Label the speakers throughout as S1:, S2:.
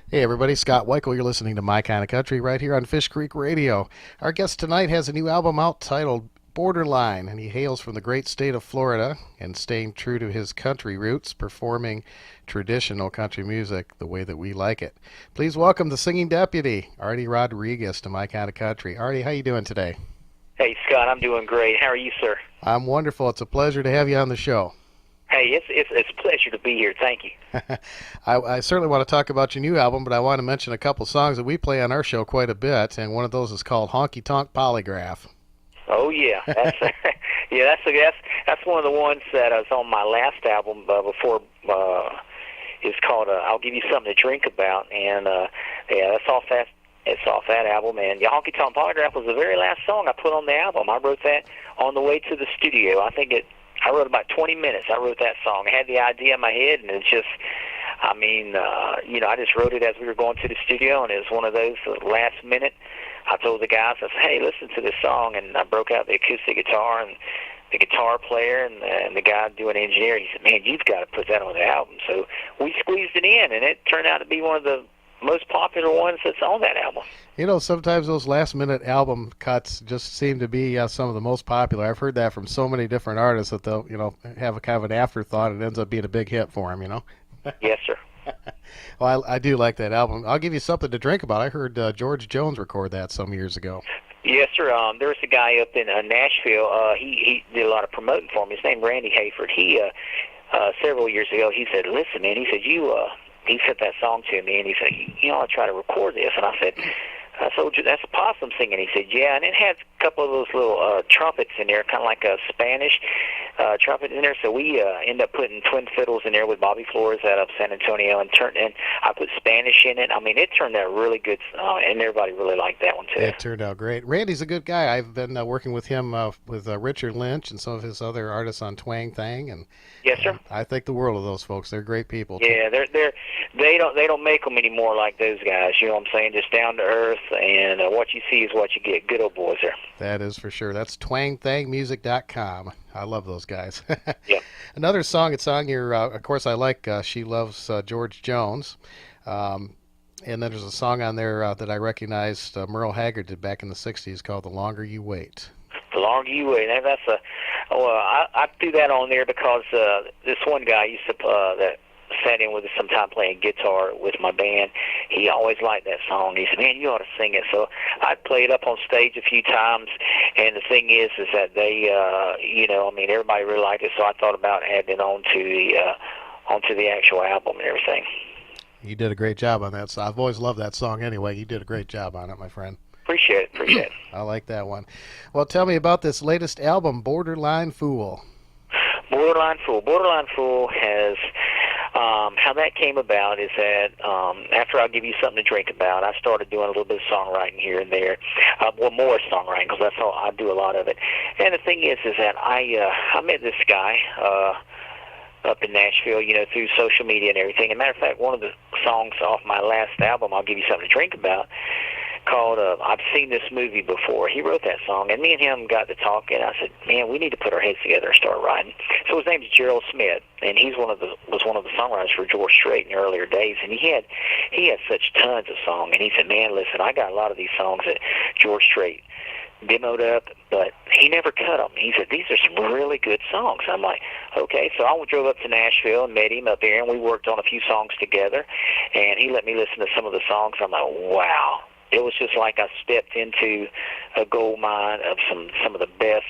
S1: Hey everybody, Scott Weichel. You're listening to My Kind of Country right here on Fish Creek Radio. Our guest tonight has a new album out titled Borderline, and he hails from the great state of Florida and staying true to his country roots, performing traditional country music the way that we like it. Please welcome the singing deputy, Artie Rodriguez, to My Kind of Country. Artie, how you doing today?
S2: Hey, Scott, I'm doing great. How are you, sir?
S1: I'm wonderful. It's a pleasure to have you on the show.
S2: Hey, it's a pleasure to be here. Thank you.
S1: I certainly want to talk about your new album, but I want to mention a couple songs that we play on our show quite a bit, and one of those is called Honky Tonk Polygraph.
S2: Oh yeah, that's that's one of the ones that was on my last album before. It's called "I'll Give You Something to Drink About," and yeah, that's off that. It's off that album, and the Honky Tonk Polygraph was the very last song I put on the album. I wrote that on the way to the studio. I wrote about 20 minutes. I wrote that song. I had the idea in my head, and it's just, I just wrote it as we were going to the studio, and it was one of those last minute. I told the guys, I said, hey, listen to this song, and I broke out the acoustic guitar and the guitar player and the guy doing engineering. He said, man, you've got to put that on the album. So we squeezed it in, and it turned out to be one of the most popular ones that's on that album.
S1: You know, sometimes those last-minute album cuts just seem to be some of the most popular. I've heard that from so many different artists that they'll, have a kind of an afterthought and it ends up being a big hit for them.
S2: Yes, sir.
S1: Well, I do like that album. I'll give you something to drink about. I heard George Jones record that some years ago.
S2: Yes, sir. There was a guy up in Nashville. He did a lot of promoting for me. His name Randy Hayford. He several years ago he said, "Listen, man," he said, He sent that song to me, and he said, I'll try to record this. And I said, that's a possum singing. He said, yeah, and it had a couple of those little trumpets in there, kind of like a Spanish trumpet in there. So we ended up putting twin fiddles in there with Bobby Flores out of San Antonio, and I put Spanish in it. I mean, it turned out really good, and everybody really liked that one too.
S1: It turned out great. Randy's a good guy. I've been working with him with Richard Lynch and some of his other artists on Twang Thang, and
S2: yes, sir.
S1: I think the world of those folks. They're great people.
S2: Yeah, they don't make them anymore like those guys. You know what I'm saying? Just down to earth, and what you see is what you get. Good old boys there.
S1: That is for sure. That's twangthangmusic.com. I love those guys.
S2: Yeah.
S1: Another song, it's on your, of course, I like She Loves George Jones. And then there's a song on there that I recognized Merle Haggard did back in the 60s called The Longer You Wait.
S2: The Longer You Wait. I threw that on there because this one guy used to that sat in with us sometime playing guitar with my band. He always liked that song. He said, man, you ought to sing it. So I played it up on stage a few times, and the thing is that they, everybody really liked it, so I thought about adding it onto the actual album and everything.
S1: You did a great job on that. So I've always loved that song anyway. You did a great job on it, my friend.
S2: Appreciate it.
S1: I like that one. Well, tell me about this latest album, Borderline Fool.
S2: Borderline Fool has... how that came about is that after I'll Give You Something to Drink About, I started doing a little bit of songwriting here and there. More songwriting, because that's all I do, a lot of it. And the thing is that I met this guy up in Nashville, through social media and everything. As a matter of fact, one of the songs off my last album, I'll Give You Something to Drink About, called I've Seen This Movie Before. He wrote that song, and me and him got to talking. I said, man, we need to put our heads together and start writing. So his name's Gerald Smith, and he's was one of the songwriters for George Strait in the earlier days, and he had such tons of songs. And he said, man, listen, I got a lot of these songs that George Strait demoed up, but he never cut them. He said, these are some really good songs. I'm like, okay. So I drove up to Nashville and met him up there, and we worked on a few songs together, and he let me listen to some of the songs. I'm like, wow. It was just like I stepped into a gold mine of some of the best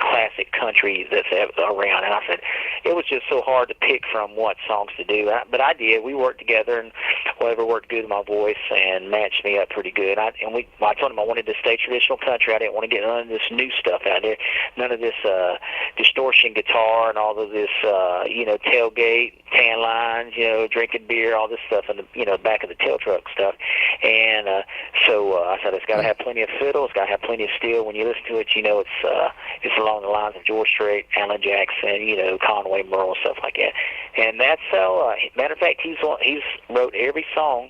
S2: classic country that's around. And I said, it was just so hard to pick from what songs to do. But I did. We worked together, and whatever worked good with my voice and matched me up pretty good. I told him I wanted to stay traditional country. I didn't want to get none of this new stuff out there, none of this distortion guitar and all of this, tailgate, tan lines, drinking beer, all this stuff in the, back of the tail truck stuff. And so I said, it's got to have plenty of fiddle. It's got to have plenty of steel. When you listen to it, it's along the lines of George Strait, Alan Jackson, Conway, Merle, stuff like that. And that's how, matter of fact, he's wrote every song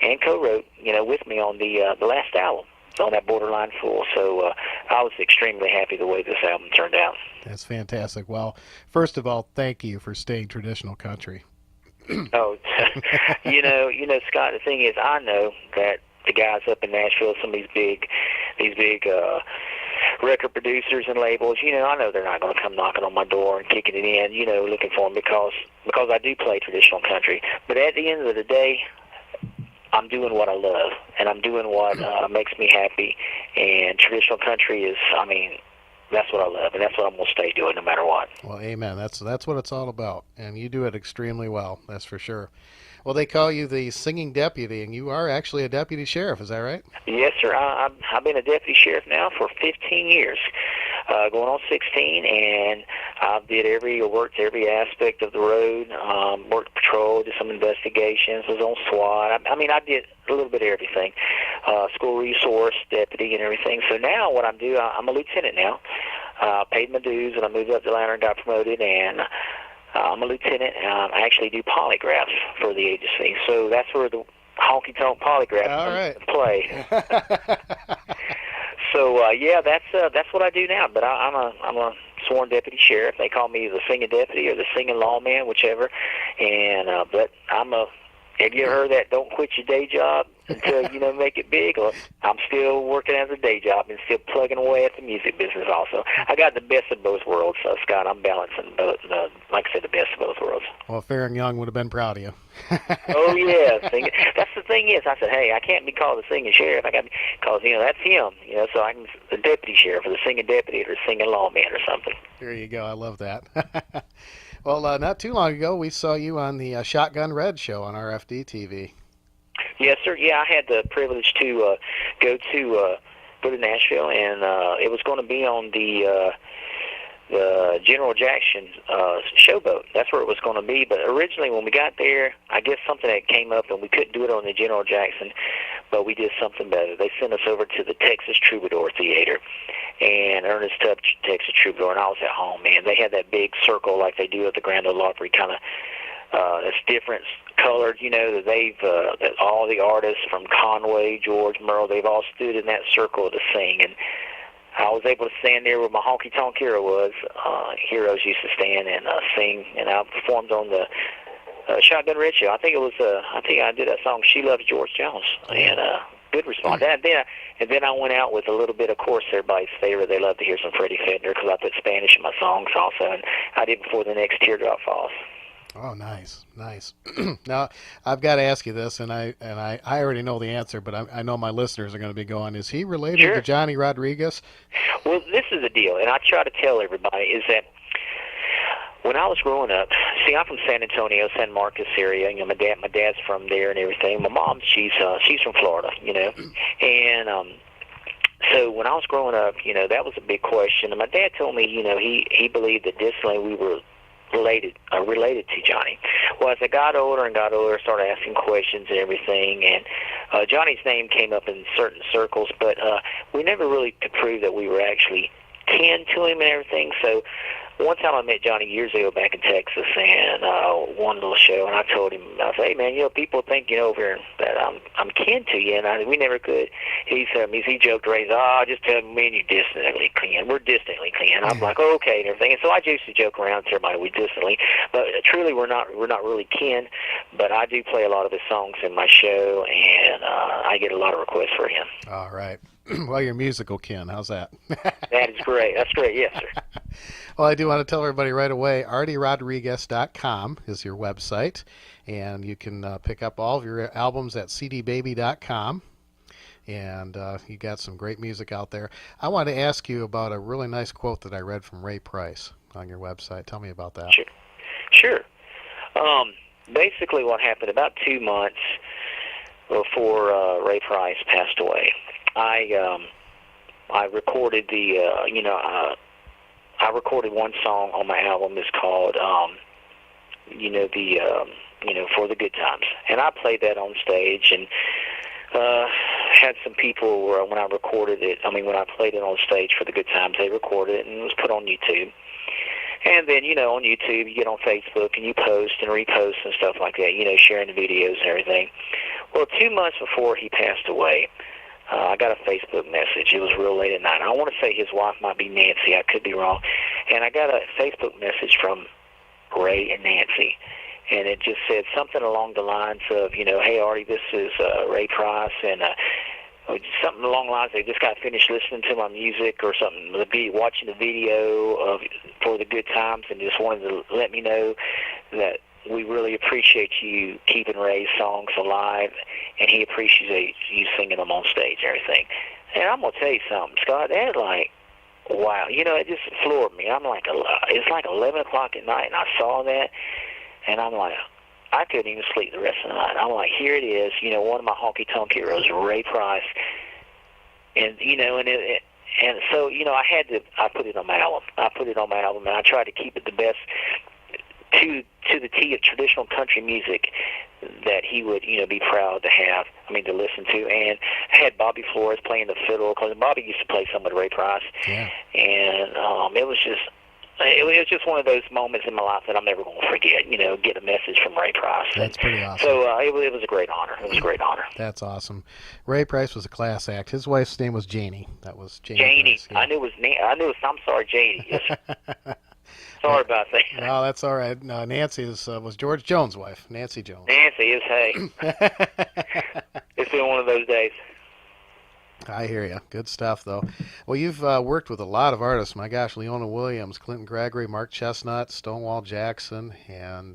S2: and co-wrote, with me on the last album, on that Borderline Fool. So I was extremely happy the way this album turned out.
S1: That's fantastic. Well, first of all, thank you for staying traditional country.
S2: Oh, Scott. The thing is, I know that the guys up in Nashville, some of these big record producers and labels, I know they're not going to come knocking on my door and kicking it in, looking for them because I do play traditional country. But at the end of the day, I'm doing what I love, and I'm doing what makes me happy. And traditional country is, that's what I love, and that's what I'm going to stay doing no matter what.
S1: Well, amen. That's what it's all about, and you do it extremely well. That's for sure. Well, they call you the singing deputy, and you are actually a deputy sheriff. Is that right?
S2: Yes, sir. I've been a deputy sheriff now for 15 years, going on 16, and I worked every aspect of the road, worked patrol, did some investigations, was on SWAT. I did a little bit of everything, school resource deputy and everything. So now what I'm a lieutenant now. Paid my dues, and I moved up the ladder and got promoted, and I'm a lieutenant. I actually do polygraphs for the agency, so that's where the honky-tonk polygraph comes into play. So yeah, that's what I do now. But I'm a sworn deputy sheriff. They call me the singing deputy or the singing lawman, whichever. And but have you ever heard that? Don't quit your day job until make it big. Well, I'm still working as a day job and still plugging away at the music business. Also, I got the best of both worlds, Scott. I'm balancing both. Like I said, the best of both worlds.
S1: Well, Fair and Young would have been proud of you.
S2: Oh yeah, that's the thing is, I said, hey, I can't be called the singing sheriff. I got because that's him. So I can the deputy sheriff or the singing deputy or the singing lawman or something.
S1: There you go. I love that. Well, not too long ago, we saw you on the Shotgun Red show on RFD TV.
S2: Yes, sir. Yeah, I had the privilege to go to Nashville, and it was going to be on the General Jackson showboat. That's where it was going to be. But originally, when we got there, I guess something that came up, and we couldn't do it on the General Jackson, but we did something better. They sent us over to the Texas Troubadour Theater, and Ernest Tubb, Texas Troubadour, and I was at home, man. They had that big circle like they do at the Grand Ole Opry, kind of it's different colored, that all the artists from Conway, George, Merle, they've all stood in that circle to sing, and I was able to stand there where my honky-tonk hero was. Heroes used to stand and sing, and I performed on the Shotgun Red show. I think I did that song, She Loves George Jones, and good response. And then I went out with a little bit, of course, everybody's favorite. They love to hear some Freddie Fender because I put Spanish in my songs also, and I did Before the Next Teardrop Falls.
S1: Oh, nice. Now, I've got to ask you this, and I already know the answer, but I know my listeners are going to be going, is he related to Johnny Rodriguez?
S2: Well, this is the deal, and I try to tell everybody, is that when I was growing up, see, I'm from San Antonio, San Marcos area. My dad's from there and everything. My mom, she's from Florida, and so when I was growing up, that was a big question. And my dad told me, he believed that distantly we were related to Johnny. Well, as I got older, I started asking questions and everything, and Johnny's name came up in certain circles, but we never really could prove that we were actually kin to him and everything. So one time I met Johnny years ago back in Texas, and one little show, and I told him, I said, hey man, people think over here that I'm kin to you, and we never could. He said, he joked around, just tell me and you distantly kin. We're distantly kin. I'm like, oh, okay, and everything. And so I used to joke around to everybody, we distantly, but truly we're not really kin. But I do play a lot of his songs in my show, and I get a lot of requests for him.
S1: All right. Well, you're musical kin. How's that?
S2: That is great. That's great. Yes, sir.
S1: Well, I do want to tell everybody right away, artierodriguez.com is your website, and you can pick up all of your albums at cdbaby.com, and you got some great music out there. I want to ask you about a really nice quote that I read from Ray Price on your website. Tell me about that.
S2: Sure. Basically what happened about 2 months before Ray Price passed away, I recorded I recorded one song on my album. It's called, For the Good Times, and I played that on stage, and had some people when I recorded it. When I played it on stage for the Good Times, they recorded it and it was put on YouTube. And then, on YouTube, you get on Facebook and you post and repost and stuff like that, sharing the videos and everything. Well, 2 months before he passed away, I got a Facebook message. It was real late at night. I want to say his wife might be Nancy. I could be wrong. And I got a Facebook message from Ray and Nancy. and it just said something along the lines of, hey Artie, this is Ray Price, and something along the lines. They just got finished listening to my music or something, watching the video of For the Good Times, and just wanted to let me know that we really appreciate you keeping Ray's songs alive, and he appreciates you singing them on stage and everything. And I'm gonna tell you something, Scott. That wow, it just floored me. I'm like, it's like 11 o'clock at night, and I saw that, and I'm like, I couldn't even sleep the rest of the night. I'm like, here it is, one of my honky-tonk heroes, Ray Price. And, and so, I put it on my album. And I tried to keep it the best to the T of traditional country music that he would, be proud to have, to listen to. And I had Bobby Flores playing the fiddle, because Bobby used to play some with Ray Price.
S1: Yeah.
S2: And it was just one of those moments in my life that I'm never going to forget, get a message from Ray Price.
S1: That's pretty awesome.
S2: So it was a great honor. It was a great honor.
S1: That's awesome. Ray Price was a class act. His wife's name was Janie. That was Janie.
S2: Price, yeah. I knew it was, I'm sorry, Janie. Yes. Sorry about that.
S1: No, that's all right. No, Nancy was George Jones' wife, Nancy Jones.
S2: Nancy is, hey. It's been one of those days.
S1: I hear you. Good stuff, though. Well, you've worked with a lot of artists. My gosh, Leona Williams, Clinton Gregory, Mark Chestnut, Stonewall Jackson, and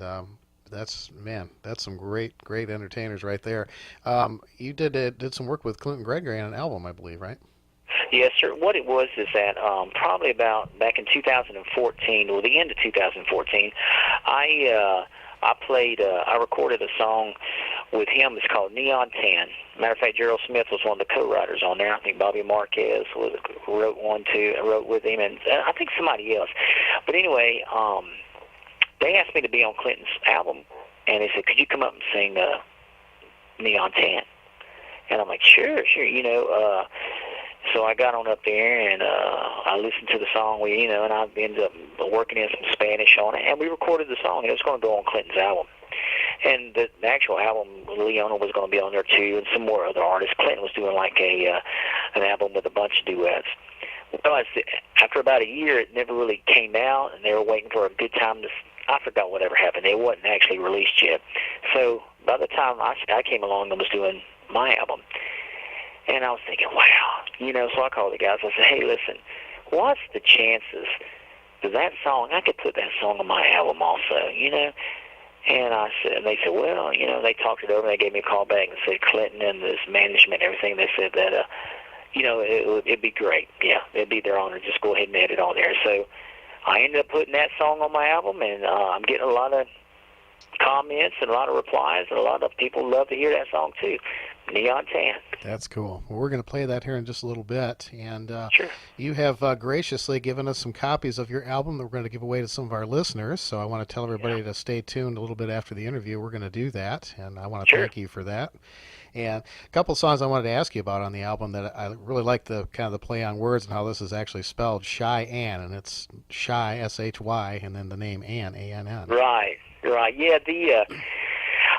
S1: that's some great entertainers right there. You did some work with Clinton Gregory on an album, I believe, right?
S2: Yes, sir. What it was is that probably about back in 2014, or the end of 2014, I recorded a song with him. It's called Neon Tan. Matter of fact, Gerald Smith was one of the co-writers on there. I think Bobby Marquez wrote one too. I wrote with him, and I think somebody else. But anyway, they asked me to be on Clinton's album, and they said, "Could you come up and sing Neon Tan?" And I'm like, "Sure." So I got on up there, and I listened to the song, and I ended up working in some Spanish on it, and we recorded the song, and it was going to go on Clinton's album. And the actual album, Leona was going to be on there too, and some more other artists. Clinton was doing like an album with a bunch of duets. Well, after about a year, it never really came out, and they were waiting for a good time to. I forgot whatever happened. It wasn't actually released yet. So by the time I came along and was doing my album, and I was thinking, wow, so I called the guys. I said, hey, listen, what's the chances that song, I could put that song on my album also, And they said, well, they talked it over. They gave me a call back and said Clinton and this management and everything, they said that, it'd be great. Yeah, it'd be their honor. Just go ahead and add it on there. So I ended up putting that song on my album, and I'm getting a lot of comments and a lot of replies, and a lot of people love to hear that song too. Neon Tan.
S1: That's cool. Well, we're going to play that here in just a little bit, and
S2: sure.
S1: You have graciously given us some copies of your album that we're going to give away to some of our listeners, so I want to tell everybody to stay tuned a little bit after the interview. We're going to do that, and I want to thank you for that. And a couple of songs I wanted to ask you about on the album that I really like, the kind of the play on words and how this is actually spelled Cheyenne, and it's Shy, S-H-Y, and then the name Ann, A-N-N.
S2: Right.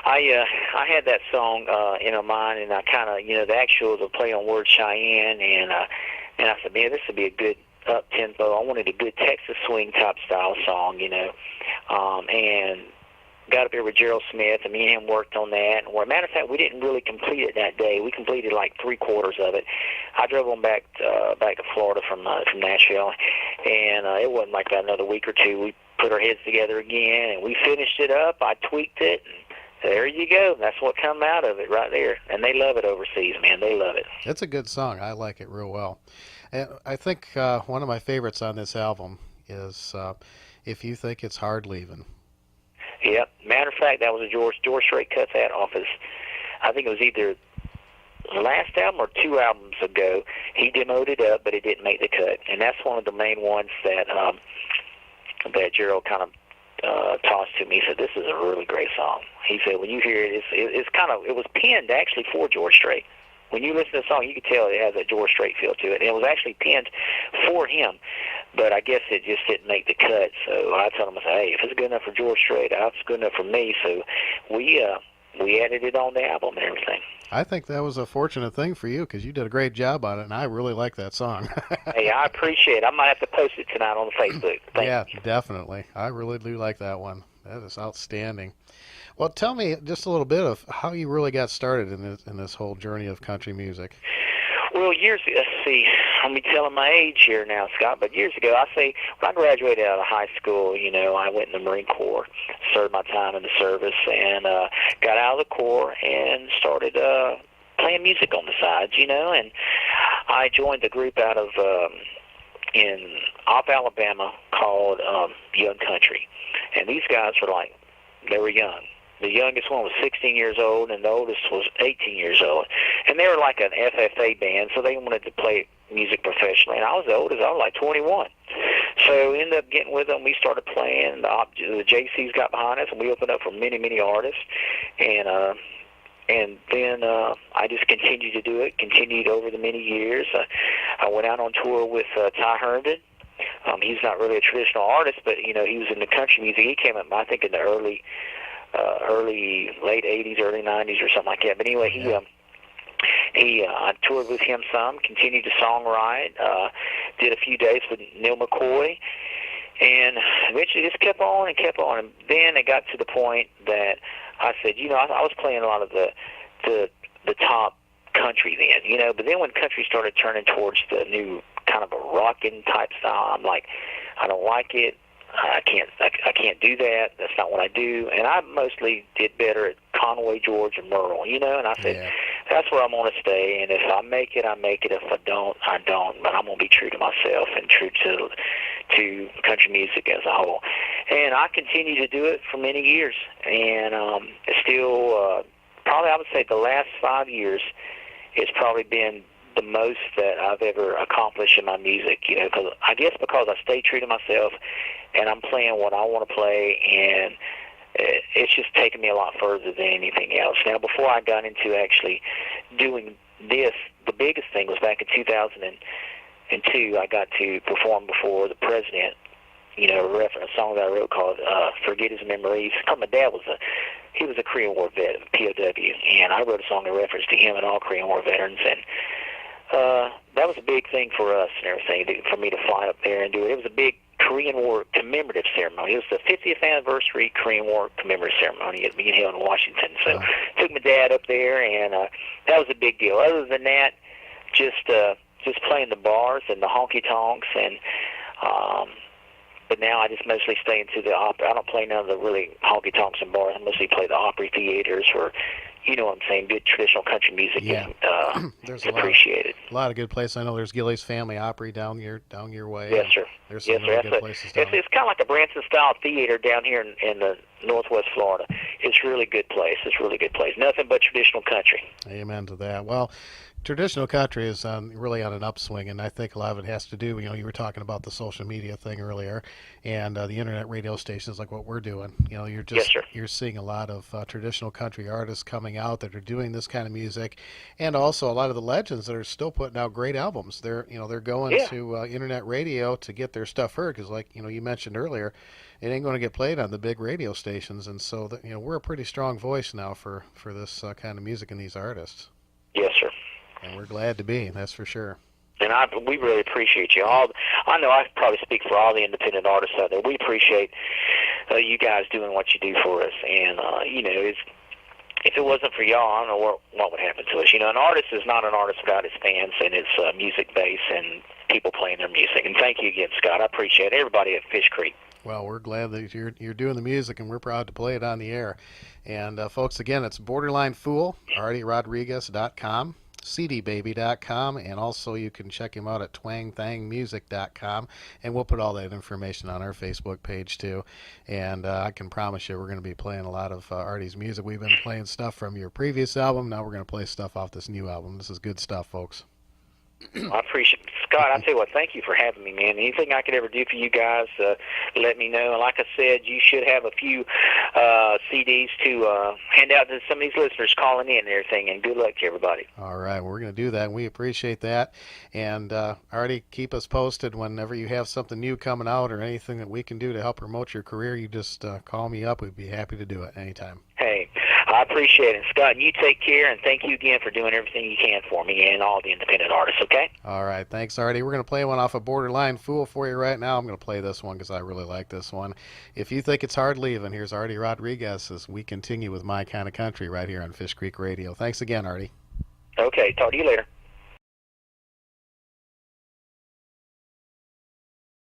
S2: Yeah, I had that song in mind, and I kind of, the play on words Cheyenne, and I said, man, this would be a good up-tempo. I wanted a good Texas swing type style song, and got up here with Gerald Smith, and me and him worked on that. And, matter of fact, we didn't really complete it that day. We completed like 3/4 of it. I drove on back to Florida from Nashville, and it wasn't like about another week or two. We put our heads together again, and we finished it up. I tweaked it, and there you go. That's what come out of it right there. And they love it overseas, man. They love it.
S1: It's a good song. I like it real well. And I think one of my favorites on this album is If You Think It's Hard Leaving.
S2: Yep. Matter of fact, that was a George Strait cut that off his, I think it was either last album or 2 albums ago. He demoed it up, but it didn't make the cut. And that's one of the main ones that that Gerald kind of tossed to me. He said, this is a really great song. He said, when you hear it, it was penned actually for George Strait. When you listen to the song, you can tell it has a George Strait feel to it. And it was actually penned for him, but I guess it just didn't make the cut. So I told him, I said, hey, if it's good enough for George Strait, it's good enough for me. So we added it on the album and everything.
S1: I think that was a fortunate thing for you because you did a great job on it, and I really like that song.
S2: Hey, I appreciate it. I might have to post it tonight on the Facebook.
S1: Yeah, definitely. I really do like that one. That is outstanding. Well, tell me just a little bit of how you really got started in this whole journey of country music.
S2: Well, years let's see, I'm telling my age here now, Scott, but years ago, I say when I graduated out of high school, I went in the Marine Corps, served my time in the service, and got out of the Corps and started playing music on the sides, and I joined a group out of in off Alabama called Young Country, and these guys were like, they were young. The youngest one was 16 years old, and the oldest was 18 years old. And they were like an FFA band, so they wanted to play music professionally. And I was the oldest. I was like 21. So ended up getting with them. We started playing. The JCs got behind us, and we opened up for many, many artists. And then I just continued to do it, continued over the many years. I went out on tour with Ty Herndon. He's not really a traditional artist, but, he was in the country music. He came up, I think, in the late 80s, early 90s or something like that. But anyway, I toured with him some, continued to songwrite, did a few days with Neil McCoy, and eventually just kept on and kept on. And then it got to the point that I said, I was playing a lot of the top country then, but then when country started turning towards the new kind of a rockin' type style, I'm like, I don't like it. I can't do that. That's not what I do. And I mostly did better at Conway, George, and Merle, and I said, that's where I'm going to stay. And if I make it, I make it. If I don't, I don't. But I'm going to be true to myself and true to country music as a whole. And I continue to do it for many years. And still, probably I would say the last 5 years, it's probably been the most that I've ever accomplished in my music, because I stay true to myself and I'm playing what I want to play, and it's just taken me a lot further than anything else. Now, before I got into actually doing this, the biggest thing was back in 2002, I got to perform before the president, a song that I wrote called Forget His Memories. My dad was a Korean War vet, POW, and I wrote a song in reference to him and all Korean War veterans, and that was a big thing for us and everything, for me to fly up there and do it. It was a big Korean War commemorative ceremony. It was the 50th anniversary Korean War commemorative ceremony being held in Washington. So took my dad up there, and that was a big deal. Other than that, just playing the bars and the honky tonks, and but now I just mostly stay into the opera. I don't play none of the really honky tonks and bars. I mostly play the Opry theaters where, what I'm saying, good traditional country music is appreciated.
S1: A lot of good places. I know there's Gillies Family Opry down your way.
S2: Yes, sir.
S1: There's some really good places down there.
S2: It's kind of like a Branson-style theater down here in the Northwest Florida. It's a really good place. It's a really good place. Nothing but traditional country.
S1: Amen to that. Well, traditional country is really on an upswing, and I think a lot of it has to do, you were talking about the social media thing earlier, and the internet radio stations like what we're doing. You're seeing a lot of traditional country artists coming out that are doing this kind of music, and also a lot of the legends that are still putting out great albums. They're going to internet radio to get their stuff heard, because like you mentioned earlier, it ain't going to get played on the big radio stations, and so we're a pretty strong voice now for this kind of music and these artists.
S2: Yes, sir.
S1: And we're glad to be, that's for sure.
S2: And we really appreciate you. I know I probably speak for all the independent artists out there. We appreciate you guys doing what you do for us. And, if it wasn't for y'all, I don't know what would happen to us. An artist is not an artist without his fans and his music base and people playing their music. And thank you again, Scott. I appreciate everybody at Fish Creek.
S1: Well, we're glad that you're doing the music, and we're proud to play it on the air. And, folks, again, it's Borderline Fool, ArtieRodriguez.com. cdbaby.com, and also you can check him out at twangthangmusic.com, and we'll put all that information on our Facebook page too. And I can promise you we're going to be playing a lot of Artie's music. We've been playing stuff from your previous album. Now we're going to play stuff off this new album. This is good stuff, folks.
S2: I appreciate it. Scott, I tell you what, thank you for having me, man. Anything I could ever do for you guys, let me know. And like I said, you should have a few CDs to hand out to some of these listeners calling in and everything, and good luck to everybody.
S1: All right, well, we're going to do that, and we appreciate that. And Artie, keep us posted whenever you have something new coming out or anything that we can do to help promote your career. You just call me up. We'd be happy to do it anytime.
S2: Hey, I appreciate it, Scott. You take care, and thank you again for doing everything you can for me and all the independent artists. Okay.
S1: All right, thanks, Artie. We're going to play one off of Borderline Fool for you right now. I'm going to play this one because I really like this one. If you think it's hard leaving, here's Artie Rodriguez as we continue with My Kind of Country right here on Fish Creek Radio. Thanks again, Artie.
S2: Okay. Talk to you later.